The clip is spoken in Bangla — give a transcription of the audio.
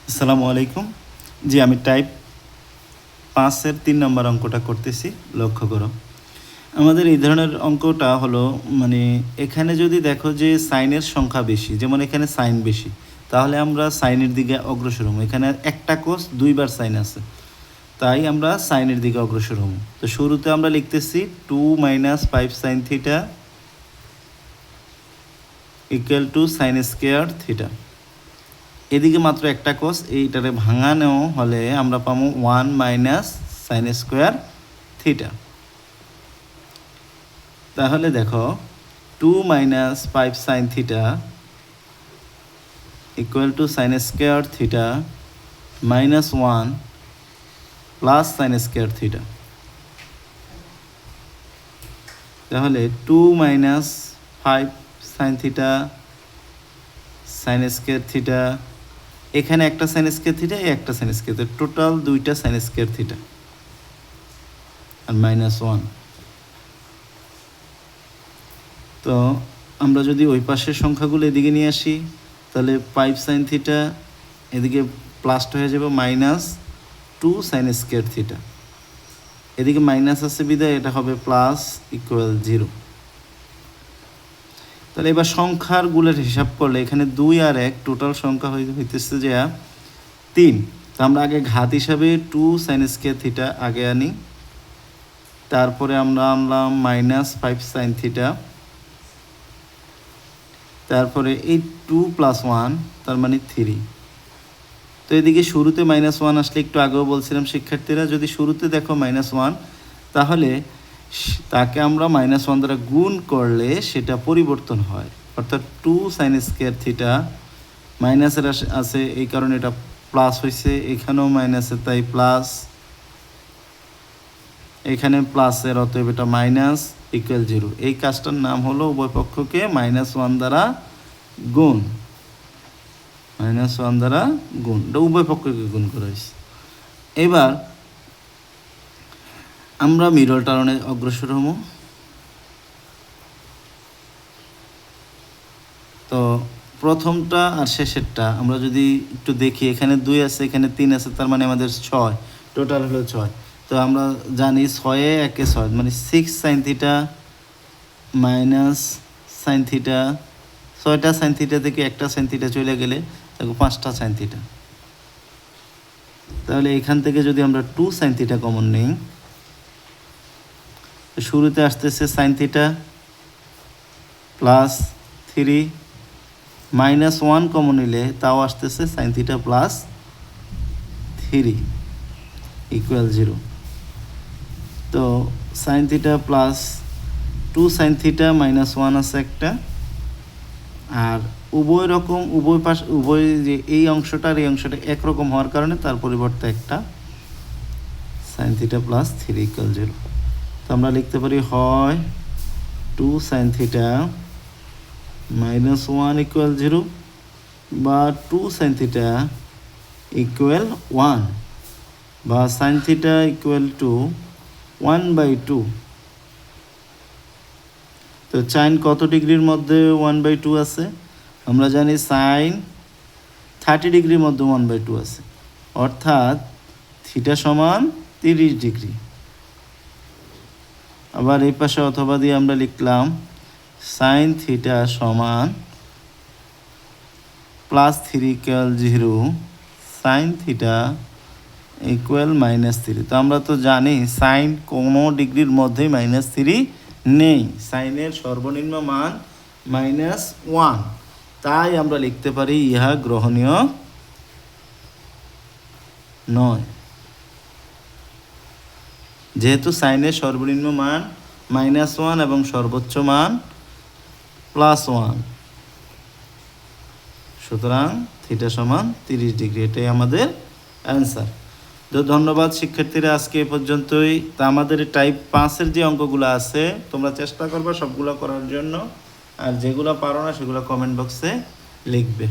আসসালামু আলাইকুম। জি, আমি টাইপ 5-এর 3 নম্বর অঙ্কটা করতেছি, লক্ষ্য করো। আমাদের এই ধরনের অঙ্কটা হলো এখানে যদি দেখো যে সাইনের সংখ্যা বেশি, যেমন এখানে সাইন বেশি, তাহলে আমরা সাইনের দিকে অগ্রসর হবো। এখানে একটা কোস 2 বার সাইন আছে, তাই আমরা সাইনের দিকে অগ্রসর হবো। তো শুরুতে আমরা লিখতেছি 2 - 5 sin theta equal to sine square theta. এদিকে মাত্র একটা কোস, এইটারে ভাঙানো হলে আমরা পাবো 1 - সাইন স্কোয়ার থিটা। তাহলে দেখো 2 - 5 sin theta equal to sine square theta -1 plus sine square theta. তাহলে 2 - 5 sin theta sine square theta, এখানে একটা সাইন স্কোয়ার থিটা, একটা সাইন স্কোয়ার থিটা, টোটাল 2টা সাইন স্কোয়ার থিটা আর -1। তো আমরা যদি ওই পাশের সংখ্যাগুলো এদিকে নিয়ে আসি, তাহলে 5 sin থিটা এদিকে প্লাসটা হয়ে যাবে -2 সাইন স্কোয়ার থিটা। এদিকে মাইনাস আছে বিদায় এটা হবে প্লাস ইকুয়াল 0। তাহলে এবার সংখ্যারগুলোর হিসাব করলে এখানে 2 আর 1 টোটাল সংখ্যা হইতেছে যে 3। তো আমরা আগে ঘাত হিসাবে 2 সাইন স্কোয়ার থিটা আগে আনি, তারপরে আমরা আনলাম -5 sin থিটা, তারপরে এই 2 + 1 তার মানে 3। তো এদিকে শুরুতে -1 আসলে, একটু আগেও বলছিলাম শিক্ষার্থীরা, যদি শুরুতে দেখো -1, তাহলে তাকে আমরা -1 দ্বারা গুণ করলে সেটা পরিবর্তন হয়, অর্থাৎ 2 সাইন স্কোয়ার থিটা মাইনাসের আছে, এই কারণে এটা প্লাস হয়েছে, এখানেও মাইনাসের তাই প্লাস, এখানে প্লাসের অতএব এটা মাইনাস ইকুয়াল 0। এই কাজটার নাম হলো উভয় পক্ষকে -1 দ্বারা গুণ, -1 দ্বারা গুণ, এটা উভয় পক্ষকে গুণ করা হয়েছে। এবার আমরা মিডল টার্মে অগ্রসর হব। তো প্রথমটা আর শেষেরটা আমরা যদি একটু দেখি, এখানে 2 আছে, এখানে 3 আছে, তার মানে আমাদের 6, টোটাল হলো 6। তো আমরা জানি 6 - 1 = 6, মানে 6 sin theta minus sine theta, 6টা সাইন থিটা থেকে একটা সাইন থিটা চলে গেলে দেখো 5টা সাইন থিটা। তাহলে এখান থেকে যদি আমরা 2 সাইন থিটা কমন নিই, শুরুতে আসতেছে সাইন থিটা প্লাস 3, -1 কমন নিলে তাও আসতেছে সাইন থিটা প্লাস 3 ইকুয়াল 0। তো sine theta plus 2 sine theta -1 আছে একটা, আর উভয় রকম উভয় যে এই অংশটা আর এই অংশটা একরকম হওয়ার কারণে তার পরিবর্তে একটা সাইন থিটা প্লাস 3 ইকুয়াল 0। তো আমরা লিখতে পারি হয় 2 সাইন থিটা -1 ইকুয়াল 0 বা 2 সাইন থিটা ইকুয়াল 1 বা সাইন থিটা ইকুয়াল টু 1/2। তো সাইন কত ডিগ্রির মধ্যে 1/2 আছে? আমরা জানি সাইন 30 ডিগ্রির মধ্যে 1/2 আছে, অর্থাৎ থিটা সমান 30 ডিগ্রি। আবার এই পাশে অথবা দিয়ে আমরা লিখলাম সাইন থিটা সমান +3 ইকুয়াল 0, সাইন থিটা ইকুয়াল -3। তো আমরা তো জানি সাইন কোনো ডিগ্রির মধ্যেই -3 নেই, সাইনের সর্বনিম্ন মান -1, তাই আমরা লিখতে পারি ইহা গ্রহণীয় নয়। যেহেতু সাইনের সর্বনিম্ন মান -1 এবং সর্বোচ্চ মান +1, সুতরাং থিটা সমান 30 ডিগ্রি, এটাই আমাদের অ্যান্সার। তো ধন্যবাদ শিক্ষার্থীরা, আজকে এ পর্যন্তই। তা আমাদের টাইপ 5-এর যে অঙ্কগুলো আছে তোমরা চেষ্টা করবে সবগুলো করার জন্য, আর যেগুলো পারো না সেগুলো কমেন্ট বক্সে লিখবে।